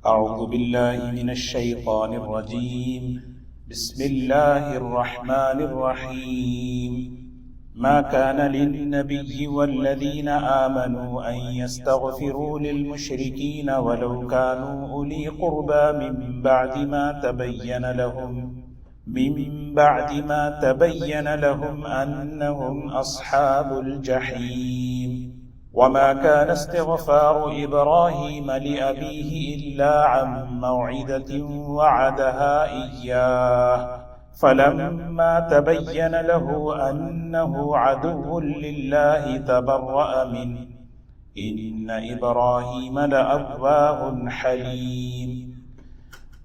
أعوذ بالله من الشيطان الرجيم. بسم الله الرحمن الرحيم. ما كان للنبي والذين آمنوا أن يستغفروا للمشركين ولو كانوا أولي قربى من بعد ما تبين لهم أنهم أصحاب الجحيم. وما كان استغفار إبراهيم لأبيه إلا عن موعدة وعدها إياه فلما تبين له أنه عدو لله تبرأ منه إن إبراهيم لأواه حليم.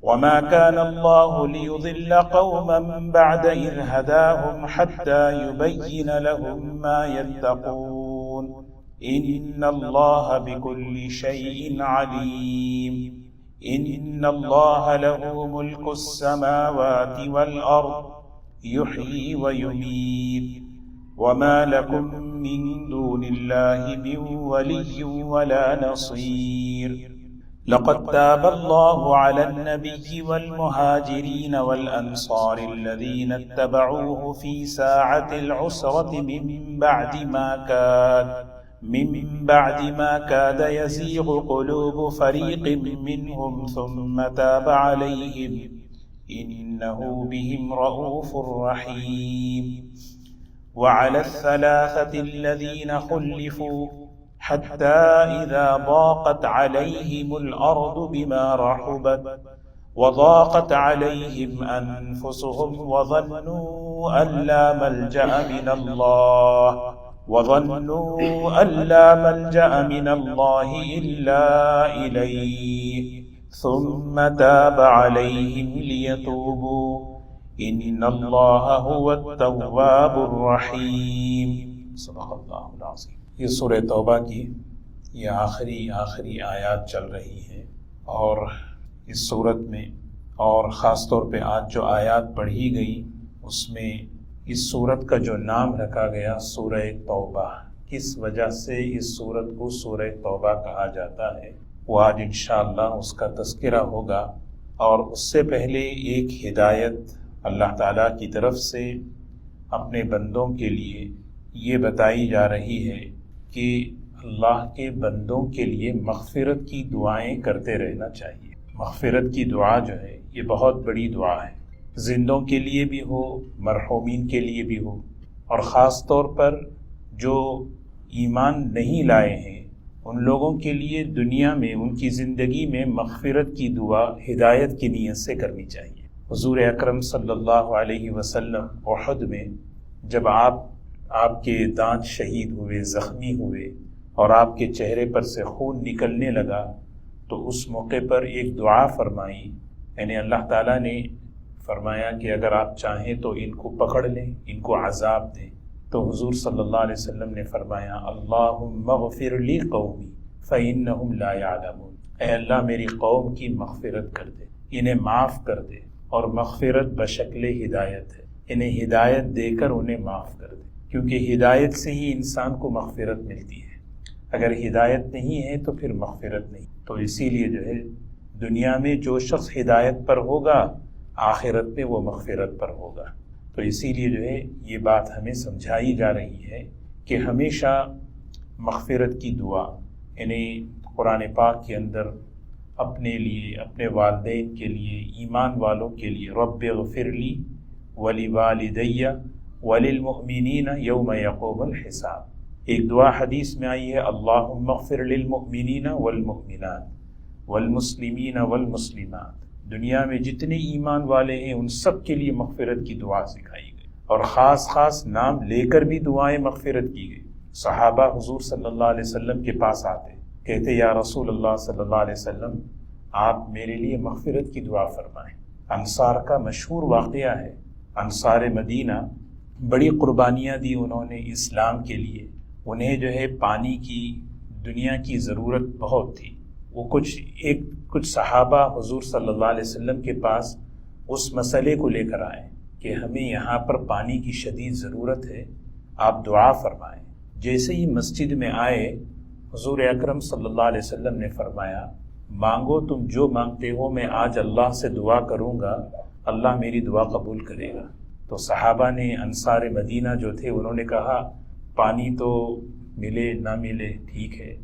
وما كان الله ليضل قوما بعد إذ هداهم حتى يبين لهم ما يتقون إن الله بكل شيء عليم. إن الله له ملك السماوات والأرض يحيي ويميت وما لكم من دون الله من ولي ولا نصير. لقد تاب الله على النبي والمهاجرين والأنصار الذين اتبعوه في ساعة العسرة من بعد ما كاد يزيغ قلوب فريق منهم ثم تاب عليهم إنه بهم رؤوف رحيم. وعلى الثلاثة الذين خلفوا حتى إذا ضاقت عليهم الأرض بما رحبت وضاقت عليهم أنفسهم وظنوا أن لا ملجأ من الله إلا إليه ثم تاب عليهم ليتوبوا إن الله هو التواب الرحيم. صدق اللہ العظیم. یہ سورہ توبہ کی یہ آخری آیات چل رہی ہیں، اور اس صورت میں اور خاص طور پہ آج جو آیات پڑھی گئی اس میں اس سورت کا جو نام رکھا گیا سورہ توبہ، کس وجہ سے اس سورت کو سورہ توبہ کہا جاتا ہے، وہ آج انشاءاللہ اس کا تذکرہ ہوگا. اور اس سے پہلے ایک ہدایت اللہ تعالیٰ کی طرف سے اپنے بندوں کے لیے یہ بتائی جا رہی ہے کہ اللہ کے بندوں کے لیے مغفرت کی دعائیں کرتے رہنا چاہیے. مغفرت کی دعا جو ہے یہ بہت بڑی دعا ہے، زندوں کے لیے بھی ہو، مرحومین کے لیے بھی ہو، اور خاص طور پر جو ایمان نہیں لائے ہیں ان لوگوں کے لیے دنیا میں ان کی زندگی میں مغفرت کی دعا ہدایت کی نیت سے کرنی چاہیے. حضور اکرم صلی اللہ علیہ وسلم احد میں جب آپ کے دانت شہید ہوئے، زخمی ہوئے اور آپ کے چہرے پر سے خون نکلنے لگا تو اس موقع پر ایک دعا فرمائی، یعنی اللہ تعالیٰ نے فرمایا کہ اگر آپ چاہیں تو ان کو پکڑ لیں، ان کو عذاب دیں. تو حضور صلی اللہ علیہ وسلم نے فرمایا اللہم اغفر لی قومی فإنہم لا یعلمون. اے اللہ میری قوم کی مغفرت کر دے، انہیں معاف کر دے. اور مغفرت بشکل ہدایت ہے، انہیں ہدایت دے کر انہیں معاف کر دے، کیونکہ ہدایت سے ہی انسان کو مغفرت ملتی ہے. اگر ہدایت نہیں ہے تو پھر مغفرت نہیں. تو اسی لیے جو ہے دنیا میں جو شخص ہدایت پر ہوگا آخرت میں وہ مغفرت پر ہوگا. تو اسی لیے جو ہے یہ بات ہمیں سمجھائی جا رہی ہے کہ ہمیشہ مغفرت کی دعا، یعنی قرآن پاک کے اندر اپنے لیے، اپنے والدین کے لیے، ایمان والوں کے لیے رب اغفر لی ولوالدی وللمؤمنین یوم یقوم الحساب. ایک دعا حدیث میں آئی ہے اللہم اغفر للمؤمنین والمؤمنات والمسلمین والمسلمات. دنیا میں جتنے ایمان والے ہیں ان سب کے لیے مغفرت کی دعا سکھائی گئی، اور خاص نام لے کر بھی دعائیں مغفرت کی گئی. صحابہ حضور صلی اللہ علیہ وسلم کے پاس آتے، کہتے یا رسول اللہ صلی اللہ علیہ وسلم آپ میرے لیے مغفرت کی دعا فرمائیں. انصار کا مشہور واقعہ ہے، انصار مدینہ بڑی قربانیاں دی انہوں نے اسلام کے لیے. انہیں جو ہے پانی کی دنیا کی ضرورت بہت تھی. وہ کچھ صحابہ حضور صلی اللہ علیہ وسلم کے پاس اس مسئلے کو لے کر آئے کہ ہمیں یہاں پر پانی کی شدید ضرورت ہے، آپ دعا فرمائیں. جیسے ہی مسجد میں آئے حضور اکرم صلی اللہ علیہ وسلم نے فرمایا مانگو تم جو مانگتے ہو، میں آج اللہ سے دعا کروں گا، اللہ میری دعا قبول کرے گا۔ تو صحابہ نے، انصار مدینہ جو تھے، انہوں نے کہا پانی تو ملے نہ ملے ٹھیک ہے،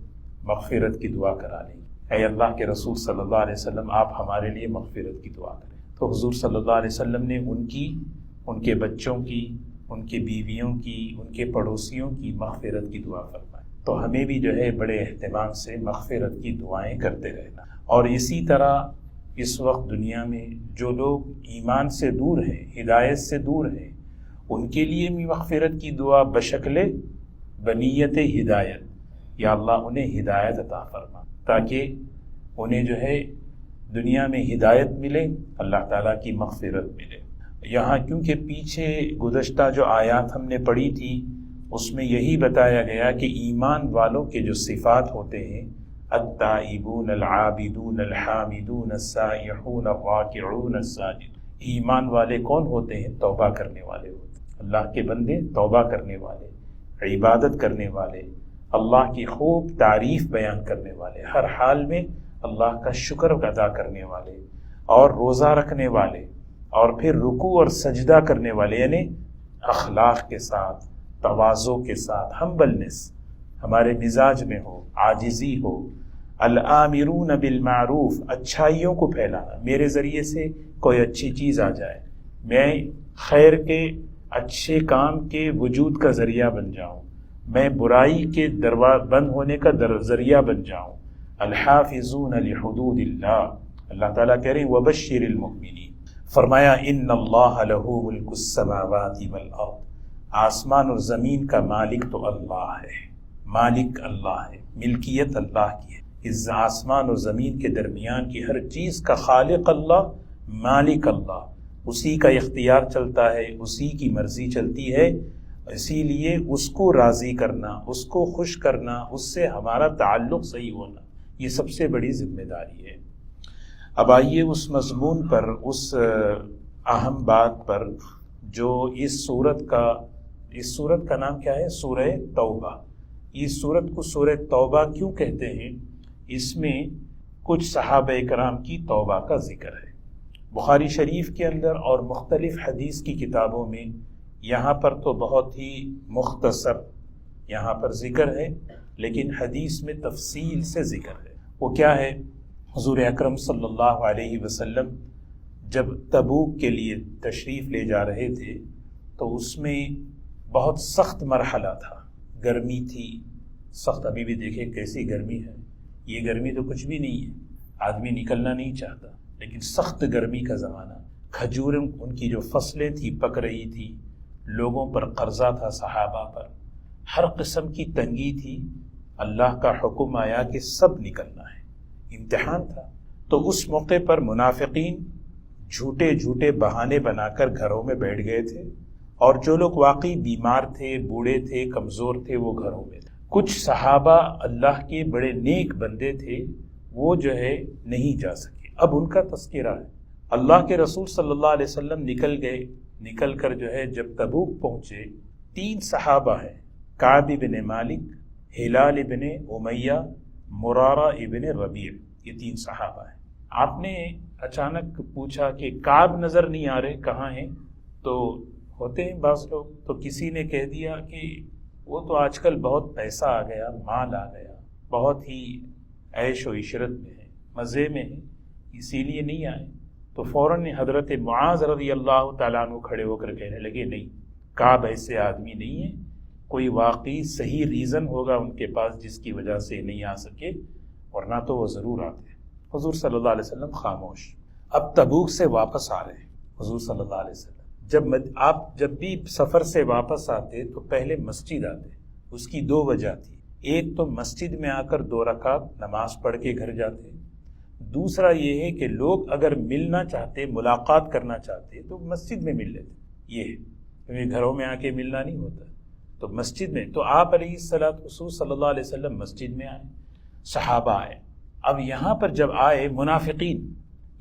مغفرت کی دعا کرا لیں۔ اے اللہ کے رسول صلی اللہ علیہ وسلم، آپ ہمارے لیے مغفرت کی دعا کریں۔ تو حضور صلی اللہ علیہ وسلم نے ان کے بچوں کی، ان کے بیویوں کی، ان کے پڑوسیوں کی مغفرت کی دعا فرمائی۔ تو ہمیں بھی جو ہے بڑے اہتمام سے مغفرت کی دعائیں کرتے رہنا۔ اور اسی طرح اس وقت دنیا میں جو لوگ ایمان سے دور ہیں، ہدایت سے دور ہیں، ان کے لیے بھی مغفرت کی دعا بشکل بنیت ہدایت، یا اللہ انہیں ہدایت عطا فرما، تاکہ انہیں جو ہے دنیا میں ہدایت ملے، اللہ تعالیٰ کی مغفرت ملے۔ یہاں کیونکہ پیچھے گزشتہ جو آیات ہم نے پڑھی تھی، اس میں یہی بتایا گیا کہ ایمان والوں کے جو صفات ہوتے ہیں، التائبون العابدون الحامدون السائحون الراکعون الساجدون، ایمان والے کون ہوتے ہیں؟ توبہ کرنے والے ہوتے ہیں، اللہ کے بندے توبہ کرنے والے، عبادت کرنے والے، اللہ کی خوب تعریف بیان کرنے والے، ہر حال میں اللہ کا شکر ادا کرنے والے، اور روزہ رکھنے والے، اور پھر رکوع اور سجدہ کرنے والے، یعنی اخلاق کے ساتھ، تواضع کے ساتھ، ہمبلنس ہمارے مزاج میں ہو، عاجزی ہو، الآمرون بالمعروف، اچھائیوں کو پھیلانا، میرے ذریعے سے کوئی اچھی چیز آ جائے، میں خیر کے اچھے کام کے وجود کا ذریعہ بن جاؤں، میں برائی کے بند ہونے کا ذریعہ بن جاؤں۔ الحافظون لحدود اللہ، اللہ تعالیٰ کہہ رہے ہیں وبشر المؤمنین، فرمایا ان اللہ لہ ملک السماوات والارض، آسمان اور زمین کا مالک تو اللہ ہے، مالک اللہ ہے، ملکیت اللہ کی ہے، اس آسمان اور زمین کے درمیان کی ہر چیز کا خالق اللہ، مالک اللہ، اسی کا اختیار چلتا ہے، اسی کی مرضی چلتی ہے، اسی لیے اس کو راضی کرنا، اس کو خوش کرنا، اس سے ہمارا تعلق صحیح ہونا، یہ سب سے بڑی ذمہ داری ہے۔ اب آئیے اس مضمون پر، اس اہم بات پر جو اس سورت کا نام کیا ہے؟ سورہ توبہ۔ اس سورت کو سورہ توبہ کیوں کہتے ہیں؟ اس میں کچھ صحابہ کرام کی توبہ کا ذکر ہے۔ بخاری شریف کے اندر اور مختلف حدیث کی کتابوں میں یہاں پر تو بہت ہی مختصر یہاں پر ذکر ہے، لیکن حدیث میں تفصیل سے ذکر ہے۔ وہ کیا ہے؟ حضور اکرم صلی اللہ علیہ وسلم جب تبوک کے لیے تشریف لے جا رہے تھے تو اس میں بہت سخت مرحلہ تھا، گرمی تھی سخت، ابھی بھی دیکھیں کیسی گرمی ہے، یہ گرمی تو کچھ بھی نہیں ہے، آدمی نکلنا نہیں چاہتا، لیکن سخت گرمی کا زمانہ، کھجور ان کی جو فصلیں تھی پک رہی تھی، لوگوں پر قرضہ تھا، صحابہ پر ہر قسم کی تنگی تھی، اللہ کا حکم آیا کہ سب نکلنا ہے، امتحان تھا۔ تو اس موقع پر منافقین جھوٹے بہانے بنا کر گھروں میں بیٹھ گئے تھے، اور جو لوگ واقعی بیمار تھے، بوڑھے تھے، کمزور تھے، وہ گھروں میں تھے۔ کچھ صحابہ اللہ کے بڑے نیک بندے تھے، وہ جو ہے نہیں جا سکے۔ اب ان کا تذکرہ ہے، اللہ کے رسول صلی اللہ علیہ وسلم نکل گئے، نکل کر جو ہے جب تبوک پہنچے، 3 صحابہ ہیں، کعب ابن مالک، ہلال ابن امیہ، مرارہ ابن ربیع، یہ 3 صحابہ ہیں۔ آپ نے اچانک پوچھا کہ کعب نظر نہیں آ رہے، کہاں ہیں؟ تو ہوتے ہیں بعض لوگ، تو کسی نے کہہ دیا کہ وہ تو آج کل بہت پیسہ آ گیا، مال آ گیا، بہت ہی عیش و عشرت میں ہے، مزے میں ہے، اسی لیے نہیں آئے۔ تو فوراً حضرت معاذ رضی اللہ تعالیٰ عنہ کھڑے ہو کر کہنے لگے نہیں، کعب ایسے آدمی نہیں ہے، کوئی واقعی صحیح ریزن ہوگا ان کے پاس جس کی وجہ سے نہیں آ سکے، ورنہ تو وہ ضرور آتے۔ حضور صلی اللہ علیہ وسلم خاموش۔ اب تبوک سے واپس آ رہے ہیں حضور صلی اللہ علیہ وسلم، جب بھی سفر سے واپس آتے تو پہلے مسجد آتے، اس کی 2 وجہ تھی، ایک تو مسجد میں آ کر 2 رکعت نماز پڑھ کے گھر جاتے، دوسرا یہ ہے کہ لوگ اگر ملنا چاہتے، ملاقات کرنا چاہتے تو مسجد میں مل لیتے، یہ ہے، کیونکہ گھروں میں آ کے ملنا نہیں ہوتا، تو مسجد میں۔ تو آپ علیہ الصلوۃ صلی اللہ علیہ وسلم مسجد میں آئے، صحابہ آئے۔ اب یہاں پر جب آئے منافقین،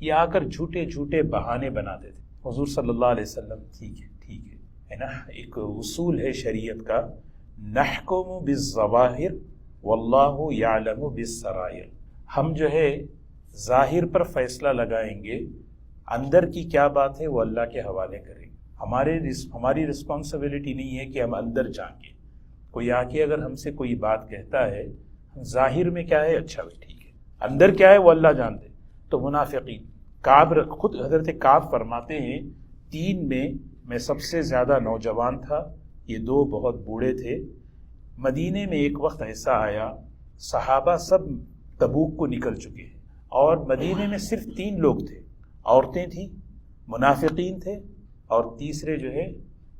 یہ آ کر جھوٹے بہانے بناتے تھے، حضور صلی اللہ علیہ وسلم ٹھیک ہے نا، ایک اصول ہے شریعت کا، نحکم بالظواہر واللہ یعلم بالسرائر، ہم جو ہے ظاہر پر فیصلہ لگائیں گے، اندر کی کیا بات ہے وہ اللہ کے حوالے کریں گے۔ ہماری رسپانسبلٹی نہیں ہے کہ ہم اندر جھانکیں۔ کوئی آ کے اگر ہم سے کوئی بات کہتا ہے، ہم ظاہر میں کیا ہے اچھا بھی ٹھیک ہے، اندر کیا ہے وہ اللہ جانتے۔ تو منافقین، خود حضرت کعب فرماتے ہیں 3 میں سب سے زیادہ نوجوان تھا، یہ 2 بہت بوڑھے تھے۔ مدینے میں ایک وقت ایسا آیا، صحابہ سب تبوک کو نکل چکے ہیں اور مدینے میں صرف 3 لوگ تھے، عورتیں تھیں، منافقین تھے اور تیسرے جو ہے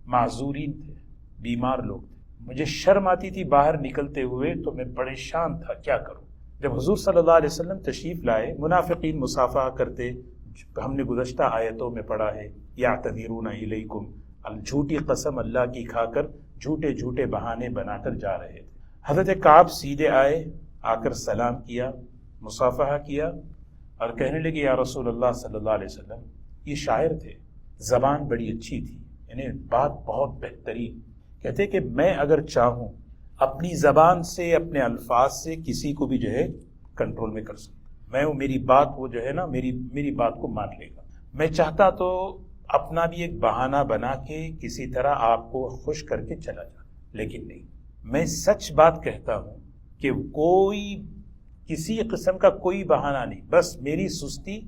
معذورین تھے، بیمار لوگ تھے۔ مجھے شرم آتی تھی باہر نکلتے ہوئے، تو میں پریشان تھا کیا کروں۔ جب حضور صلی اللہ علیہ وسلم تشریف لائے، منافقین مصافحہ کرتے، ہم نے گزشتہ آیتوں میں پڑھا ہے یعتذرون الیکم، جھوٹی قسم اللہ کی کھا کر جھوٹے بہانے بنا کر جا رہے تھے۔ حضرت کعب سیدھے آئے، آ کر سلام کیا، مصافحہ کیا اور کہنے لگے یا رسول اللہ صلی اللہ علیہ وسلم، یہ شاعر تھے، زبان بڑی اچھی تھی، یعنی بات بہت بہترین۔ کہتے کہ میں اگر چاہوں اپنی زبان سے، اپنے الفاظ سے کسی کو بھی جو ہے کنٹرول میں کر سکتا، میری بات وہ جو ہے نا میری بات کو مان لے گا۔ میں چاہتا تو اپنا بھی ایک بہانہ بنا کے کسی طرح آپ کو خوش کر کے چلا جاتا، لیکن نہیں، میں سچ بات کہتا ہوں کہ کسی قسم کا کوئی بہانہ نہیں، بس میری سستی،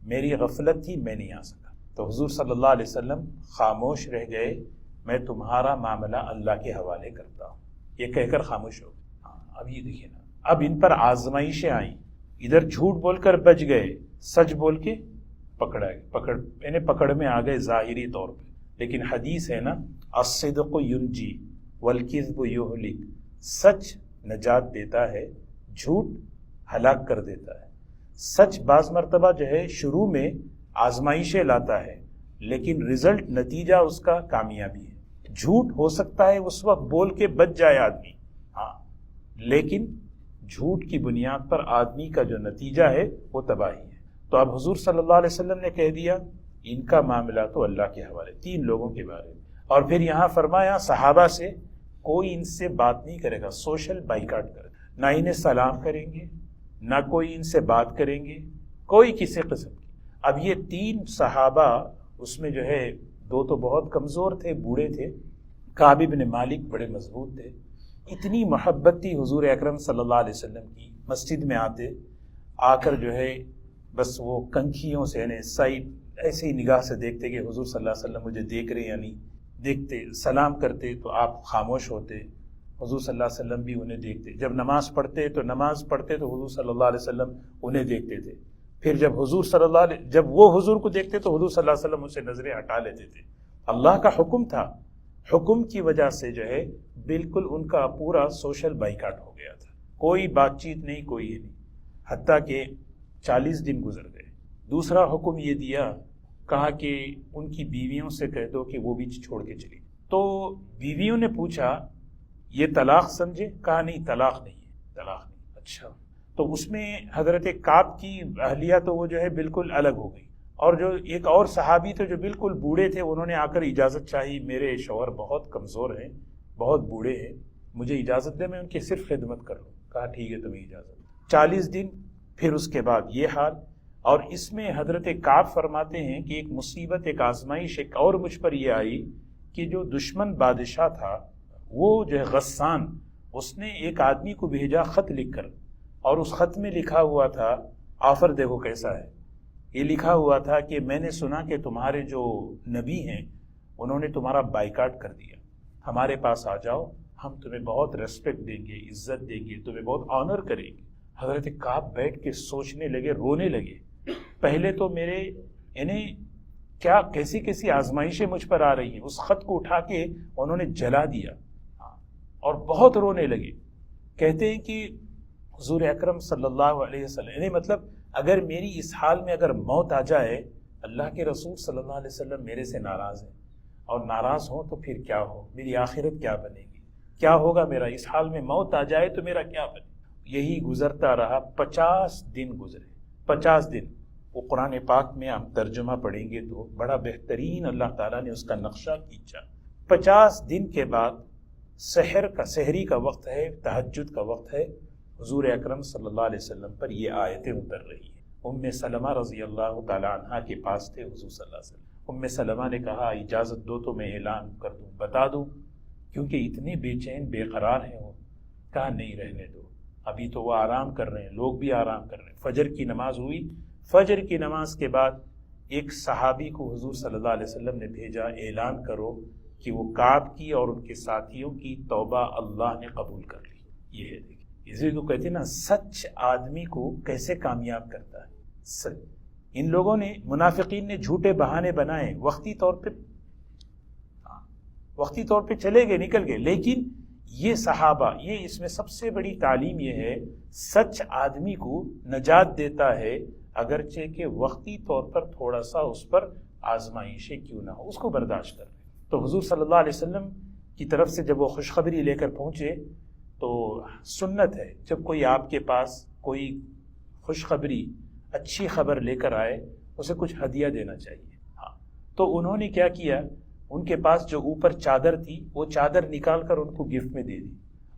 میری غفلت تھی، میں نہیں آ سکا۔ تو حضور صلی اللہ علیہ وسلم خاموش رہ گئے، میں تمہارا معاملہ اللہ کے حوالے کرتا ہوں، یہ کہہ کر خاموش ہو گئے۔ اب یہ دیکھیں نا، اب ان پر آزمائشیں آئیں، ادھر جھوٹ بول کر بچ گئے، سچ بول کے پکڑ میں آ گئے ظاہری طور پہ۔ لیکن حدیث ہے نا، الصدق ینجی والکذب یہلک، سچ نجات دیتا ہے، جھوٹ ہلاک کر دیتا ہے۔ سچ بعض مرتبہ جو ہے شروع میں آزمائشیں لاتا ہے، لیکن رزلٹ، نتیجہ اس کا کامیابی ہے۔ جھوٹ ہو سکتا ہے اس وقت بول کے بچ جائے آدمی، ہاں، لیکن جھوٹ کی بنیاد پر آدمی کا جو نتیجہ ہے وہ تباہی ہے۔ تو اب حضور صلی اللہ علیہ وسلم نے کہہ دیا ان کا معاملہ تو اللہ کے حوالے، 3 لوگوں کے بارے میں۔ اور پھر یہاں فرمایا صحابہ سے کوئی ان سے بات نہیں کرے گا، سوشل بائیکاٹ کرے گا، نہ انہیں سلام کریں گے، نہ کوئی ان سے بات کریں گے، کوئی کسی قسم کی۔ اب یہ 3 صحابہ، اس میں جو ہے 2 تو بہت کمزور تھے، بوڑھے تھے، کعب بن مالک بڑے مضبوط تھے۔ اتنی محبت تھی حضور اکرم صلی اللہ علیہ وسلم کی، مسجد میں آتے، آ کر جو ہے بس وہ کنکھیوں سے یعنی سائڈ ایسے ہی نگاہ سے دیکھتے کہ حضور صلی اللہ علیہ وسلم مجھے دیکھ رہے یا نہیں دیکھتے، سلام کرتے تو آپ خاموش ہوتے، حضور صلی اللہ علیہ وسلم بھی انہیں دیکھتے، جب نماز پڑھتے تو حضور صلی اللہ علیہ وسلم انہیں دیکھتے تھے، پھر جب وہ حضور کو دیکھتے تو حضور صلی اللہ علیہ وسلم ان سے نظریں ہٹا لیتے تھے۔ اللہ کا حکم تھا، حکم کی وجہ سے جو ہے بالکل ان کا پورا سوشل بائیکاٹ ہو گیا تھا، کوئی بات چیت نہیں، کوئی یہ نہیں، حتیٰ کہ 40 دن گزر گئے۔ دوسرا حکم یہ دیا، کہا کہ ان کی بیویوں سے کہہ دو کہ وہ بھی چھوڑ کے چلی۔ تو بیویوں نے پوچھا یہ طلاق سمجھے؟ کہا نہیں، طلاق نہیں ہے، طلاق نہیں۔ اچھا، تو اس میں حضرت کعب کی اہلیہ تو وہ جو ہے بالکل الگ ہو گئی، اور جو ایک اور صحابی تھے جو بالکل بوڑھے تھے، انہوں نے آ کر اجازت چاہی، میرے شوہر بہت کمزور ہیں، بہت بوڑھے ہیں، مجھے اجازت دے، میں ان کی صرف خدمت کر لوں۔ کہا ٹھیک ہے، تمہیں اجازت۔ 40 دن، پھر اس کے بعد یہ حال۔ اور اس میں حضرت کعب فرماتے ہیں کہ ایک مصیبت، ایک آزمائش ایک اور مجھ پر یہ آئی کہ جو دشمن بادشاہ تھا، وہ جو ہے غسان، اس نے ایک آدمی کو بھیجا خط لکھ کر، اور اس خط میں لکھا ہوا تھا، آفر دیکھو کیسا ہے، یہ لکھا ہوا تھا کہ میں نے سنا کہ تمہارے جو نبی ہیں انہوں نے تمہارا بائیکاٹ کر دیا، ہمارے پاس آ جاؤ، ہم تمہیں بہت ریسپیکٹ دیں گے، عزت دیں گے، تمہیں بہت آنر کریں گے۔ حضرت کعب بیٹھ کے سوچنے لگے، رونے لگے، پہلے تو میرے یعنی کیا کیسی آزمائشیں مجھ پر آ رہی ہیں۔ اس خط کو اٹھا کے انہوں نے جلا دیا اور بہت رونے لگے۔ کہتے ہیں کہ حضور اکرم صلی اللہ علیہ وسلم، یعنی مطلب اگر میری اس حال میں اگر موت آ جائے، اللہ کے رسول صلی اللہ علیہ وسلم میرے سے ناراض ہیں، اور ناراض ہوں تو پھر کیا ہو، میری آخرت کیا بنے گی، کیا ہوگا میرا، اس حال میں موت آ جائے تو میرا کیا بنے۔ یہی گزرتا رہا، 50 دن گزرے، 50 دن۔ وہ قرآن پاک میں ہم ترجمہ پڑھیں گے تو بڑا بہترین اللہ تعالیٰ نے اس کا نقشہ کھینچا۔ 50 دن کے بعد سحری کا وقت ہے، تہجد کا وقت ہے، حضور اکرم صلی اللہ علیہ وسلم پر یہ آیتیں اتر رہی ہیں۔ سلمہ رضی اللہ تعالی عنہ کے پاس تھے حضور صلی اللہ علیہ وسلم۔ سلمہ نے کہا اجازت دو تو میں اعلان کر دوں، بتا دوں، کیونکہ اتنے بے چین بے قرار ہیں وہ۔ کہا نہیں، رہنے دو، ابھی تو وہ آرام کر رہے ہیں، لوگ بھی آرام کر رہے ہیں۔ فجر کی نماز ہوئی، فجر کی نماز کے بعد ایک صحابی کو حضور صلی اللہ علیہ وسلم نے بھیجا، اعلان کرو کہ وہ کعب کی اور ان کے ساتھیوں کی توبہ اللہ نے قبول کر لی۔ یہ ہے، دیکھیں، اسی کو کہتے ہیں نا، سچ آدمی کو کیسے کامیاب کرتا ہے۔ سچ، ان لوگوں نے، منافقین نے جھوٹے بہانے بنائے، وقتی طور پہ چلے گئے، نکل گئے، لیکن یہ صحابہ، یہ اس میں سب سے بڑی تعلیم یہ ہے، سچ آدمی کو نجات دیتا ہے، اگرچہ کہ وقتی طور پر تھوڑا سا اس پر آزمائشیں کیوں نہ ہو، اس کو برداشت کر لیں۔ تو حضور صلی اللہ علیہ وسلم کی طرف سے جب وہ خوشخبری لے کر پہنچے، تو سنت ہے جب کوئی آپ کے پاس کوئی خوشخبری، اچھی خبر لے کر آئے، اسے کچھ ہدیہ دینا چاہیے۔ ہاں، تو انہوں نے کیا کیا، ان کے پاس جو اوپر چادر تھی، وہ چادر نکال کر ان کو گفٹ میں دے دی،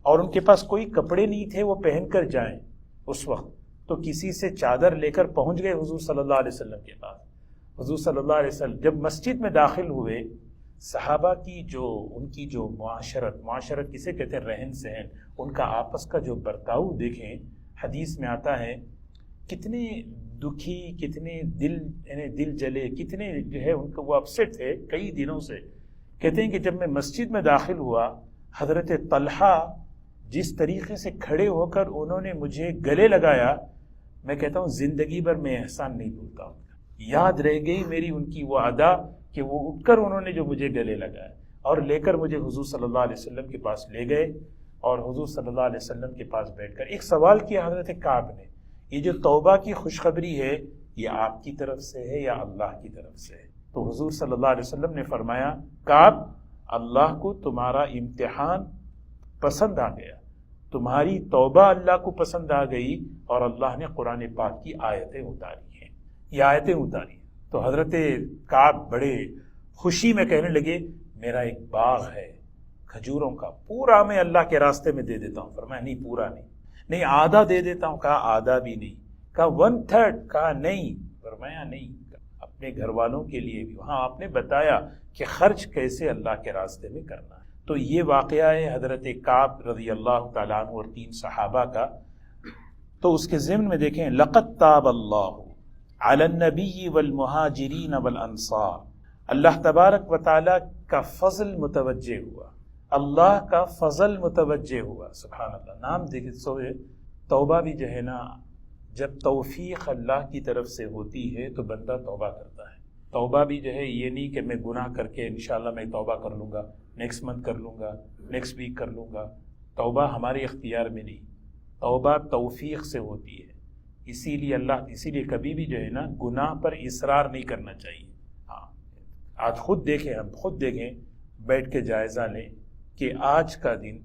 اور ان کے پاس کوئی کپڑے نہیں تھے وہ پہن کر جائیں اس وقت، تو کسی سے چادر لے کر پہنچ گئے حضور صلی اللہ علیہ وسلم کے پاس۔ حضور صلی اللہ علیہ وسلم جب مسجد میں داخل ہوئے، صحابہ کی ان کی جو معاشرت کسے کہتے ہیں، رہن سہن، ان کا آپس کا جو برتاؤ دیکھیں، حدیث میں آتا ہے کتنے دکھی، کتنے دل جلے، کتنے جو ہے ان کو وہ اپسیٹ تھے کئی دنوں سے۔ کہتے ہیں کہ جب میں مسجد میں داخل ہوا، حضرت طلحہ جس طریقے سے کھڑے ہو کر انہوں نے مجھے گلے لگایا، میں کہتا ہوں زندگی بھر میں احسان نہیں بھولتا ہوں۔ یاد رہ گئی میری ان کی وہ ادا کہ وہ اٹھ کر انہوں نے جو مجھے گلے لگایا اور لے کر مجھے حضور صلی اللہ علیہ وسلم کے پاس لے گئے، اور حضور صلی اللہ علیہ وسلم کے پاس بیٹھ کر ایک سوال کیا حضرت کعب نے، یہ جو توبہ کی خوشخبری ہے، یہ آپ کی طرف سے ہے یا اللہ کی طرف سے ہے؟ تو حضور صلی اللہ علیہ وسلم نے فرمایا، کعب، اللہ کو تمہارا امتحان پسند آ گیا، تمہاری توبہ اللہ کو پسند آ گئی، اور اللہ نے قرآن پاک کی آیتیں اتاری ہیں، یہ آیتیں اتاری ہیں۔ تو حضرت کعب بڑے خوشی میں کہنے لگے، میرا ایک باغ ہے کھجوروں کا، پورا میں اللہ کے راستے میں دے دیتا ہوں۔ فرمایا نہیں، پورا نہیں، آدھا دے دیتا ہوں۔ کہا آدھا بھی نہیں، کہا 1/3، کہا نہیں۔ فرمایا نہیں، اپنے گھر والوں کے لیے بھی۔ وہاں آپ نے بتایا کہ خرچ کیسے اللہ کے راستے میں کرنا ہے۔ تو یہ واقعہ ہے حضرت کعب رضی اللہ تعالیٰ عنہ اور 3 صحابہ کا۔ تو اس کے ضمن میں دیکھیں، لقد تاب اللہ علی النبی والمہاجرین والانصار، اللہ تبارک و تعالیٰ کا فضل متوجہ ہوا، اللہ کا فضل متوجہ ہوا، سبحان اللہ۔ نام دیکھیں، توبہ بھی جو ہے نا، جب توفیق اللہ کی طرف سے ہوتی ہے تو بندہ توبہ کرتا ہے۔ توبہ بھی جو ہے یہ نہیں کہ میں گناہ کر کے انشاءاللہ میں توبہ کر لوں گا، نیکسٹ منتھ کر لوں گا، نیکسٹ ویک کر لوں گا۔ توبہ ہمارے اختیار میں نہیں، توبہ توفیق سے ہوتی ہے۔ اسی لیے کبھی بھی جو ہے نا گناہ پر اصرار نہیں کرنا چاہیے۔ ہاں، آج خود دیکھیں، بیٹھ کے جائزہ لیں کہ آج کا دن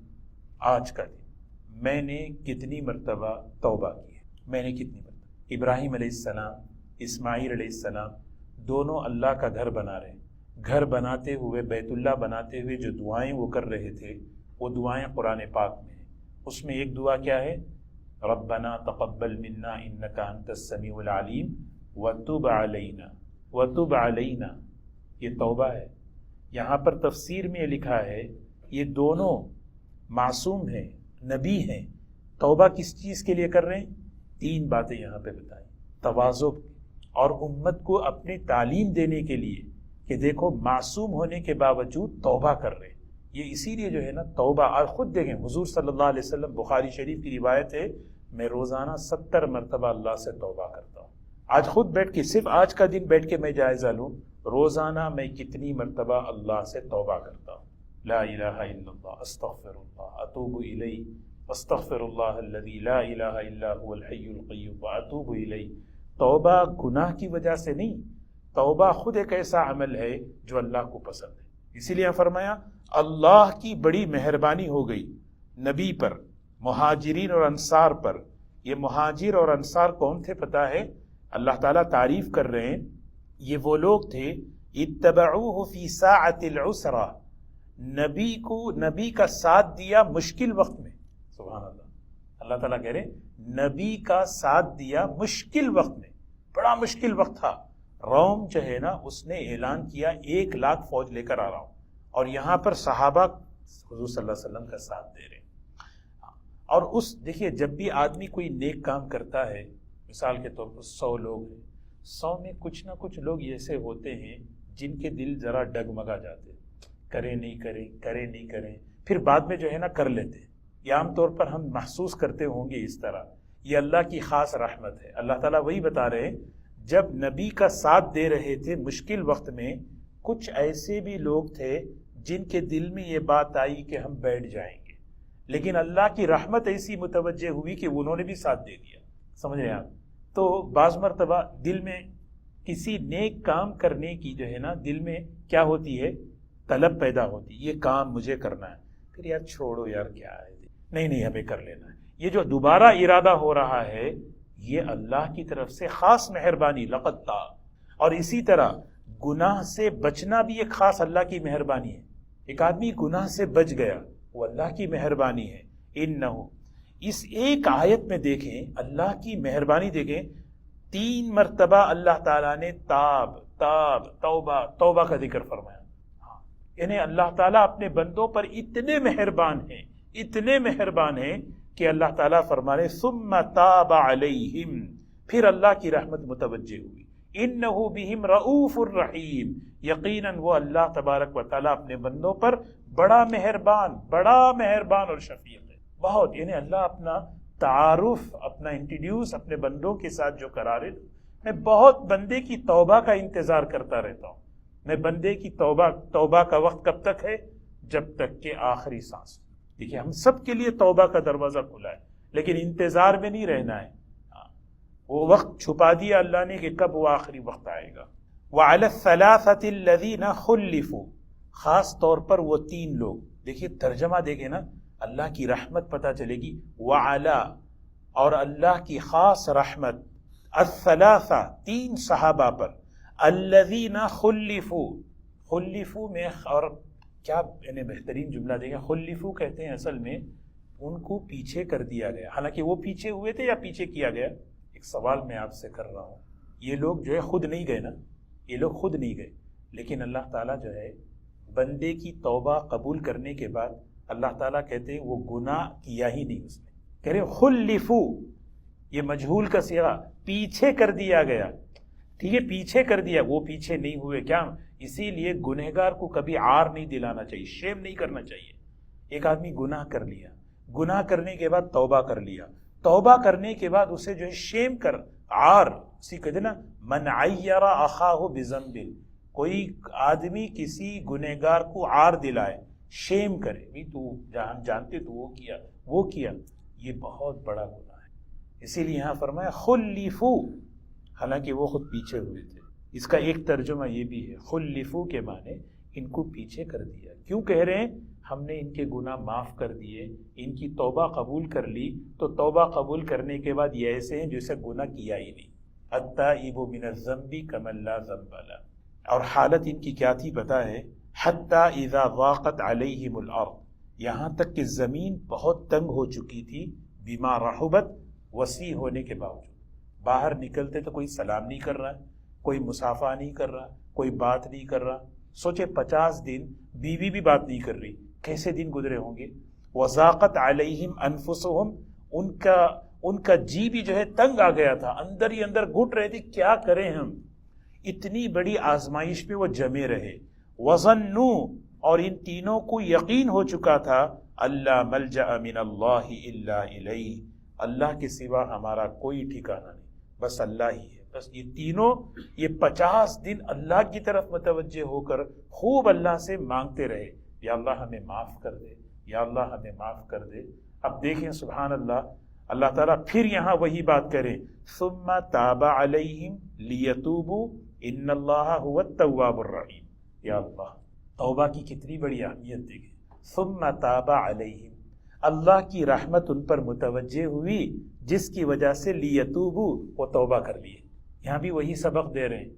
میں نے کتنی مرتبہ توبہ کی ہے، میں نے کتنی مرتبہ۔ ابراہیم علیہ السلام، اسماعیل علیہ السلام، دونوں اللہ کا گھر بنا رہے ہیں، گھر بناتے ہوئے، بیت اللہ بناتے ہوئے جو دعائیں وہ کر رہے تھے، وہ دعائیں قرآن پاک میں ہیں۔ اس میں ایک دعا کیا ہے؟ ربنا تقبل منا انک انت السمیع العلیم وتب علینا، یہ توبہ ہے۔ یہاں پر تفسیر میں لکھا ہے یہ دونوں معصوم ہیں، نبی ہیں، توبہ کس چیز کے لیے کر رہے ہیں؟ 3 باتیں یہاں پہ بتائیں، تواضع اور امت کو اپنی تعلیم دینے کے لیے کہ دیکھو معصوم ہونے کے باوجود توبہ کر رہے ہیں۔ یہ اسی لیے جو ہے نا توبہ، اور خود دیکھیں حضور صلی اللہ علیہ وسلم، بخاری شریف کی روایت ہے، میں روزانہ 70 مرتبہ اللہ سے توبہ کرتا ہوں۔ آج خود بیٹھ کے، صرف آج کا دن بیٹھ کے میں جائزہ لوں، روزانہ میں کتنی مرتبہ اللہ سے توبہ کرتا ہوں۔ لا الہ الا اللہ، استغفر اللہ، اتوب الیہ، استغفر اللہ الذی لا الہ الا هو الحی القیوم واتوب الیہ۔ توبہ گناہ کی وجہ سے نہیں، توبہ خود ایک ایسا عمل ہے جو اللہ کو پسند ہے۔ اسی لیے فرمایا اللہ کی بڑی مہربانی ہو گئی نبی پر، مہاجرین اور انصار پر۔ یہ مہاجر اور انصار کون تھے پتہ ہے؟ اللہ تعالیٰ تعریف کر رہے ہیں، یہ وہ لوگ تھے اتبعوہ فی ساعۃ العسرہ، نبی کا ساتھ دیا مشکل وقت میں۔ سبحان اللہ، اللہ تعالیٰ کہہ رہے ہیں نبی کا ساتھ دیا مشکل وقت میں۔ بڑا مشکل وقت تھا. روم جو ہے نا اس نے اعلان کیا 1,00,000 فوج لے کر آ رہا ہوں، اور یہاں پر صحابہ حضور صلی اللہ علیہ وسلم کا ساتھ دے رہے ہیں. اور اس دیکھیے جب بھی آدمی کوئی نیک کام کرتا ہے، مثال کے طور پر 100 لوگ ہیں، 100 میں کچھ نہ کچھ لوگ ایسے ہوتے ہیں جن کے دل ذرا ڈگمگا جاتے، کریں نہیں کریں، کریں نہیں کریں، پھر بعد میں جو ہے نا کر لیتے. یہ عام طور پر ہم محسوس کرتے ہوں گے اس طرح. یہ اللہ کی خاص رحمت ہے. اللہ تعالیٰ وہی بتا رہے ہیں، جب نبی کا ساتھ دے رہے تھے مشکل وقت میں، کچھ ایسے بھی لوگ تھے جن کے دل میں یہ بات آئی کہ ہم بیٹھ جائیں گے، لیکن اللہ کی رحمت ایسی متوجہ ہوئی کہ انہوں نے بھی ساتھ دے دیا. سمجھ رہے ہیں آپ؟ تو بعض مرتبہ دل میں کسی نیک کام کرنے کی جو ہے نا دل میں کیا ہوتی ہے، طلب پیدا ہوتی، یہ کام مجھے کرنا ہے. پھر یار چھوڑو یار، کیا ہے، نہیں ہمیں کر لینا ہے. یہ جو دوبارہ ارادہ ہو رہا ہے یہ اللہ کی طرف سے خاص مہربانی، لقد تاب. اور اسی طرح گناہ سے بچنا بھی ایک خاص اللہ کی مہربانی ہے. ایک آدمی گناہ سے بچ گیا، وہ اللہ کی مہربانی ہے. انہو، اس ایک آیت میں دیکھیں اللہ کی مہربانی دیکھیں، 3 مرتبہ اللہ تعالیٰ نے تاب تاب توبہ توبہ کا ذکر فرمایا. یعنی اللہ تعالیٰ اپنے بندوں پر اتنے مہربان ہیں، اتنے مہربان ہیں کہ اللہ تعالیٰ فرما رہے ثم تاب علیہم، پھر اللہ کی رحمت متوجہ ہوئی. انہ بہم رؤوف الرحیم، یقیناً وہ اللہ تبارک و تعالیٰ اپنے بندوں پر بڑا مہربان اور شفیق ہے. بہت، یعنی اللہ اپنا تعارف، اپنا انٹروڈیوس اپنے بندوں کے ساتھ جو کرا رہے. میں بہت بندے کی توبہ کا انتظار کرتا رہتا ہوں. میں بندے کی توبہ کا وقت کب تک ہے؟ جب تک کہ آخری سانس. دیکھیے ہم سب کے لیے توبہ کا دروازہ کھلا ہے، لیکن انتظار میں نہیں رہنا ہے. وہ وقت چھپا دیا اللہ نے کہ کب وہ آخری وقت آئے گا. وَعَلَى الثَّلَاثَةِ الَّذِينَ خُلِّفُوا، خاص طور پر وہ 3 لوگ. دیکھیے ترجمہ دیکھیں نا، اللہ کی رحمت پتہ چلے گی. وَعَلَى، اور اللہ کی خاص رحمت، الثلاثہ 3 صحابہ پر. الذین خلفوا، خلفوا میں اور کیا یعنی بہترین جملہ دیں گے، خلفوا کہتے ہیں اصل میں ان کو پیچھے کر دیا گیا. حالانکہ وہ پیچھے ہوئے تھے یا پیچھے کیا گیا؟ ایک سوال میں آپ سے کر رہا ہوں. یہ لوگ جو ہے خود نہیں گئے نا، یہ لوگ خود نہیں گئے، لیکن اللہ تعالیٰ جو ہے بندے کی توبہ قبول کرنے کے بعد اللہ تعالیٰ کہتے ہیں وہ گناہ کیا ہی نہیں اس نے. کہہ رہے خلفوا، یہ مجہول کا صیغہ، پیچھے کر دیا گیا. ٹھیک ہے، پیچھے کر دیا، وہ پیچھے نہیں ہوئے. کیا؟ اسی لیے گنہگار کو کبھی عار نہیں دلانا چاہیے، شیم نہیں کرنا چاہیے. ایک آدمی گناہ کر لیا، گناہ کرنے کے بعد توبہ کر لیا، توبہ کرنے کے بعد اسے جو ہے شیم کر، عار، اسی کہتے نا من عیر اخاہ بذنب، کوئی آدمی کسی گنہگار کو عار دلائے، شیم کرے، بھی تو ہم جانتے تو وہ کیا، یہ بہت بڑا گناہ ہے. اسی لیے یہاں فرمایا خلفوا، حالانکہ وہ خود پیچھے ہوئے تھے. اس کا ایک ترجمہ یہ بھی ہے، خلفو کے معنی ان کو پیچھے کر دیا. کیوں کہہ رہے ہیں؟ ہم نے ان کے گناہ معاف کر دیے، ان کی توبہ قبول کر لی. تو توبہ قبول کرنے کے بعد یہ ایسے ہیں جیسے گناہ کیا ہی نہیں. التائب من الذنب کمن لا ذنب لہ. اور حالت ان کی کیا تھی پتہ ہے؟ حتی اذا ضاقت علیہم الارض، یہاں تک کہ زمین بہت تنگ ہو چکی تھی، بما رحبت، وسیع ہونے کے باوجود. باہر نکلتے تو کوئی سلام نہیں کر رہا، کوئی مصافحہ نہیں کر رہا، کوئی بات نہیں کر رہا. سوچے 50 دن بیوی بھی بات نہیں کر رہی، کیسے دن گزرے ہوں گے. وضاقت علیہم انفسہم، ان کا جی بھی جو ہے تنگ آ گیا تھا، اندر ہی اندر گھٹ رہے تھے کیا کریں ہم. اتنی بڑی آزمائش میں وہ جمے رہے. وظنوا، اور ان تینوں کو یقین ہو چکا تھا، اللہ ملجأ من اللہ الا الیہ، اللہ کے سوا ہمارا کوئی ٹھکانہ نہیں، بس اللہ ہی ہے. بس یہ تینوں یہ 50 دن اللہ کی طرف متوجہ ہو کر خوب اللہ سے مانگتے رہے، یا اللہ ہمیں معاف کر دے، یا اللہ ہمیں معاف کر دے. اب دیکھیں سبحان اللہ، اللہ تعالیٰ پھر یہاں وہی بات کریں، ثم تاب علیہم لیتوبوا ان اللہ هو التواب الرحیم. یا اللہ، توبہ کی کتنی بڑی اہمیت دیکھیں. ثم تاب علیہم، اللہ کی رحمت ان پر متوجہ ہوئی جس کی وجہ سے لیتوبوا، وہ توبہ کر لیے. یہاں بھی وہی سبق دے رہے ہیں،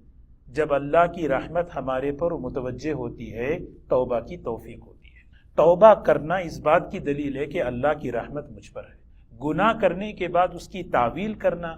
جب اللہ کی رحمت ہمارے پر متوجہ ہوتی ہے توبہ کی توفیق ہوتی ہے. توبہ کرنا اس بات کی دلیل ہے کہ اللہ کی رحمت مجھ پر ہے. گناہ کرنے کے بعد اس کی تعویل کرنا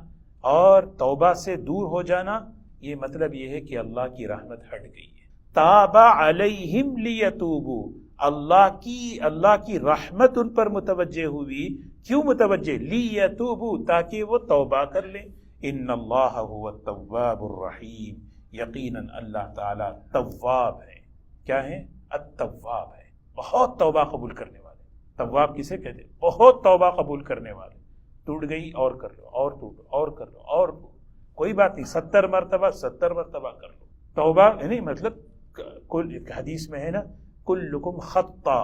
اور توبہ سے دور ہو جانا یہ مطلب یہ ہے کہ اللہ کی رحمت ہٹ گئی ہے. تاب علیہم لیتوبوا، اللہ کی رحمت ان پر متوجہ ہوئی. کیوں متوجہ؟ لیتوبوا، تاکہ وہ توبہ کر لیں. ان اللہ هو التواب الرحیم، یقیناً اللہ تعالی تواب ہے. کیا ہے؟ التواب ہے، بہت توبہ قبول کرنے والے. تواب کسے کہتے ہیں؟ بہت توبہ قبول کرنے والے. ٹوٹ گئی اور کر لو، اور ٹوٹو اور کر لو، اور کوئی بات نہیں، 70 مرتبہ کر لو توبہ. یعنی مطلب کل حدیث میں ہے نا، کلکم خطا،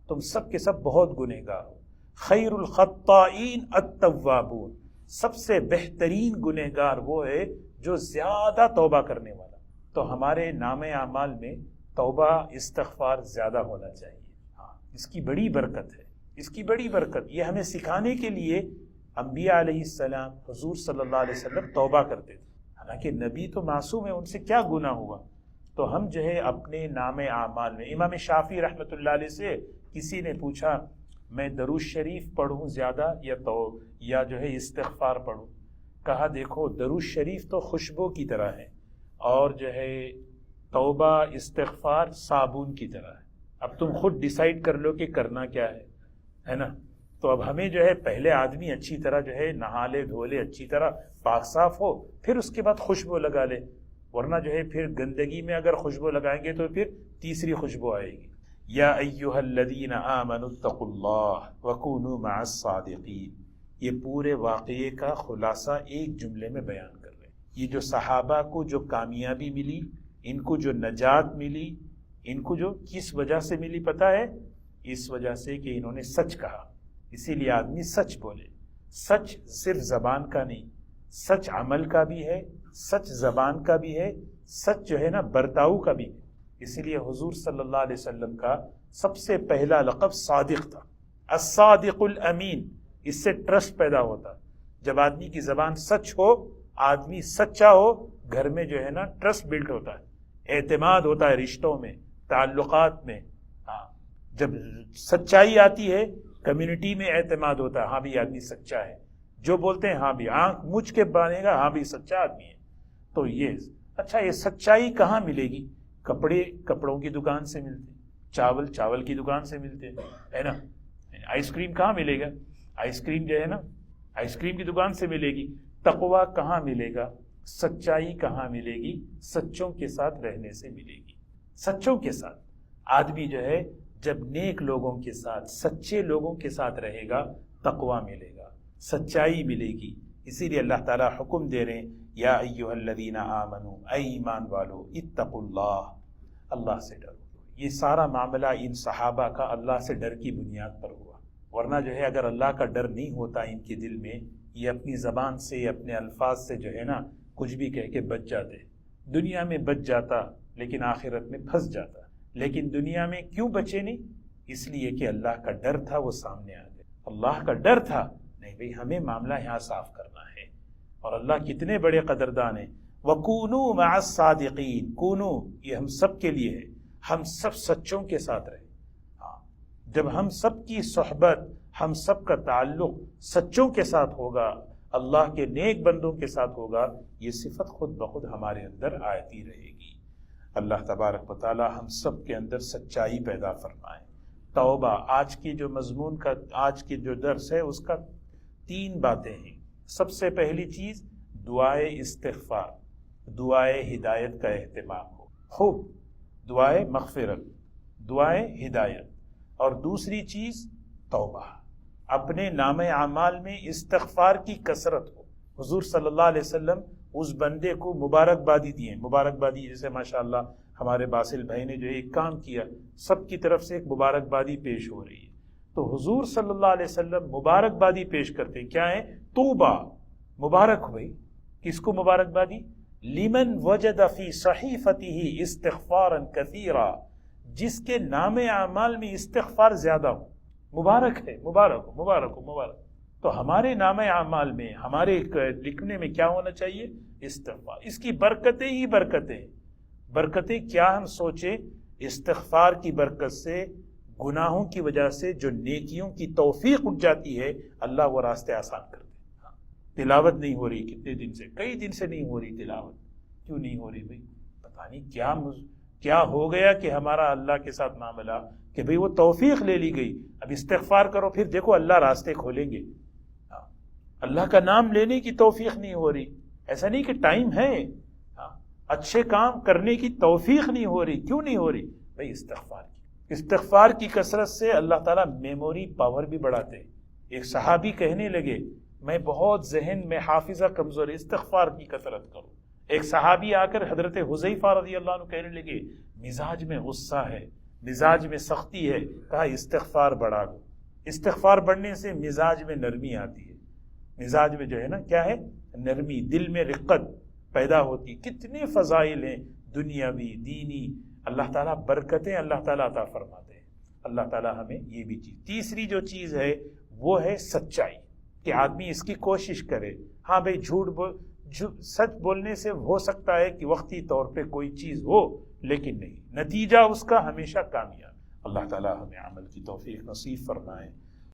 تم سب کے سب بہت گنہگار ہو. خیر الخطائین التوابون، سب سے بہترین گنہگار وہ ہے جو زیادہ توبہ کرنے والا. تو ہمارے نام اعمال میں توبہ استغفار زیادہ ہونا چاہیے. ہاں، اس کی بڑی برکت ہے، اس کی بڑی برکت. یہ ہمیں سکھانے کے لیے انبیاء علیہ السلام، حضور صلی اللہ علیہ وسلم توبہ کرتے تھے. حالانکہ نبی تو معصوم ہے، ان سے کیا گناہ ہوا؟ تو ہم جو ہے اپنے نام اعمال میں، امام شافعی رحمۃ اللہ علیہ سے کسی نے پوچھا میں درود شریف پڑھوں زیادہ یا جو ہے استغفار پڑھوں؟ کہا دیکھو، درود شریف تو خوشبو کی طرح ہے، اور جو ہے توبہ استغفار صابن کی طرح ہے. اب تم خود ڈیسائیڈ کر لو کہ کرنا کیا ہے نا. تو اب ہمیں جو ہے پہلے آدمی اچھی طرح جو ہے نہا لے، دھو لے، اچھی طرح پاک صاف ہو، پھر اس کے بعد خوشبو لگا لے. ورنہ جو ہے پھر گندگی میں اگر خوشبو لگائیں گے تو پھر تیسری خوشبو آئے گی. یا ایھا الذین آمنوا اتقوا اللہ وکونوا مع الصادقین. یہ پورے واقعے کا خلاصہ ایک جملے میں بیان کر رہے ہیں. یہ جو صحابہ کو جو کامیابی ملی، ان کو جو نجات ملی، ان کو جو کس وجہ سے ملی پتہ ہے؟ اس وجہ سے کہ انہوں نے سچ کہا. اسی لیے آدمی سچ بولے. سچ صرف زبان کا نہیں، سچ عمل کا بھی ہے، سچ زبان کا بھی ہے، سچ جو ہے نا برتاؤ کا بھی ہے. اسی لیے حضور صلی اللہ علیہ وسلم کا سب سے پہلا لقب صادق تھا، الصادق الامین. اس سے ٹرسٹ پیدا ہوتا. جب آدمی کی زبان سچ ہو، آدمی سچا ہو، گھر میں جو ہے نا ٹرسٹ بلڈ ہوتا ہے، اعتماد ہوتا ہے رشتوں میں، تعلقات میں. ہاں، جب سچائی آتی ہے کمیونٹی میں اعتماد ہوتا ہے، ہاں بھی آدمی سچا ہے. جو بولتے ہیں ہاں بھی، آنکھ مجھ کے بانے گا، ہاں بھی سچا آدمی ہے. تو یہ اچھا، یہ سچائی کہاں ملے گی؟ کپڑے کپڑوں کی دکان سے ملتے، چاول کی دکان سے ملتے ہے نا. آئس کریم کہاں ملے گا؟ آئس کریم جو ہے نا آئس کریم کی دکان سے ملے گی. تقویٰ کہاں ملے گا؟ سچائی کہاں ملے گی؟ سچوں کے ساتھ رہنے سے ملے گی. سچوں کے ساتھ آدمی جو ہے جب نیک لوگوں کے ساتھ، سچے لوگوں کے ساتھ رہے گا، تقویٰ ملے گا، سچائی ملے گی. اسی لیے اللہ تعالیٰ حکم دے رہے ہیں، یا ایھا الذین آمنوا، اے ایمان والو، اتقوا اللہ، اللہ سے ڈرو. یہ سارا معاملہ ان صحابہ کا اللہ سے ڈر کی بنیاد پر ہوا. ورنہ جو ہے اگر اللہ کا ڈر نہیں ہوتا ان کے دل میں، یہ اپنی زبان سے، اپنے الفاظ سے جو ہے نا کچھ بھی کہہ کے بچ جاتے. دنیا میں بچ جاتا لیکن آخرت میں پھنس جاتا. لیکن دنیا میں کیوں بچے نہیں؟ اس لیے کہ اللہ کا ڈر تھا، وہ سامنے آ گئے. اللہ کا ڈر تھا، نہیں بھئی ہمیں معاملہ یہاں صاف کرنا ہے. اور اللہ کتنے بڑے قدردان ہیں. وَكُونُوا مَعَ الصَّادِقِينَ، کونو یہ ہم سب کے لیے ہے، ہم سب سچوں کے ساتھ رہیں. ہاں، جب ہم سب کی صحبت، ہم سب کا تعلق سچوں کے ساتھ ہوگا، اللہ کے نیک بندوں کے ساتھ ہوگا، یہ صفت خود بخود ہمارے اندر آتی رہے گی. اللہ تبارک و تعالی ہم سب کے اندر سچائی پیدا فرمائے. توبہ، آج کی جو مضمون کا، آج کی جو درس ہے اس کا 3 باتیں ہیں. سب سے پہلی چیز دعائے استغفار، دعائے ہدایت کا اہتمام ہو. خوب دعائے مغفرت، دعائے ہدایت. اور دوسری چیز توبہ، اپنے نام اعمال میں استغفار کی کثرت ہو. حضور صلی اللہ علیہ وسلم اس بندے کو مبارکبادی دیے. مبارکبادی جیسے ماشاءاللہ ہمارے باسل بھائی نے جو ایک کام کیا، سب کی طرف سے ایک مبارکبادی پیش ہو رہی ہے. تو حضور صلی اللہ علیہ وسلم مبارکبادی پیش کرتے ہیں. کیا ہے؟ توبہ، مبارک ہوئی. کس کو مبارکبادی؟ لمن وجد فی صحیفتہ استغفارا کثیرا، جس کے نام اعمال میں استغفار زیادہ ہو. مبارک ہے، مبارک ہو، مبارک ہو، مبارک. تو ہمارے نام اعمال میں، ہمارے لکھنے میں کیا ہونا چاہیے؟ استغفار. اس کی برکتیں ہی برکتیں. برکتیں کیا ہم سوچیں؟ استغفار کی برکت سے، گناہوں کی وجہ سے جو نیکیوں کی توفیق اٹھ جاتی ہے، اللہ وہ راستے آسان کر دے. تلاوت نہیں ہو رہی کتنے دن سے، کئی دن سے نہیں ہو رہی تلاوت، کیوں نہیں ہو رہی بھائی؟ پتہ نہیں کیا ہو گیا کہ ہمارا اللہ کے ساتھ معاملہ کہ بھئی وہ توفیق لے لی گئی، اب استغفار کرو، پھر دیکھو اللہ راستے کھولیں گے۔ اللہ کا نام لینے کی توفیق نہیں ہو رہی، ایسا نہیں کہ ٹائم ہے، اچھے کام کرنے کی توفیق نہیں ہو رہی، کیوں نہیں ہو رہی بھئی؟ استغفار کی کثرت سے اللہ تعالیٰ میموری پاور بھی بڑھاتے ہیں۔ ایک صحابی کہنے لگے میں بہت ذہن میں حافظہ کمزور ہے، استغفار کی کثرت کرو۔ ایک صحابی آ کر حضرت حذیفہ رضی اللہ عنہ کہنے لگے مزاج میں غصہ ہے، مزاج میں سختی ہے، کہا استغفار بڑھا دو۔ استغفار بڑھنے سے مزاج میں نرمی آتی ہے، مزاج میں جو ہے نا کیا ہے، نرمی، دل میں رقت پیدا ہوتی۔ کتنے فضائل ہیں دنیاوی دینی، اللہ تعالیٰ برکتیں اللہ تعالیٰ عطا فرماتے ہیں۔ اللہ تعالیٰ ہمیں یہ بھی چیز۔ تیسری جو چیز ہے وہ ہے سچائی، کہ آدمی اس کی کوشش کرے۔ ہاں بھائی سچ بولنے سے ہو سکتا ہے کہ وقتی طور پہ کوئی چیز ہو، لیکن نہیں، نتیجہ اس کا ہمیشہ کامیاب۔ اللہ تعالیٰ ہمیں عمل کی توفیق نصیب فرمائے۔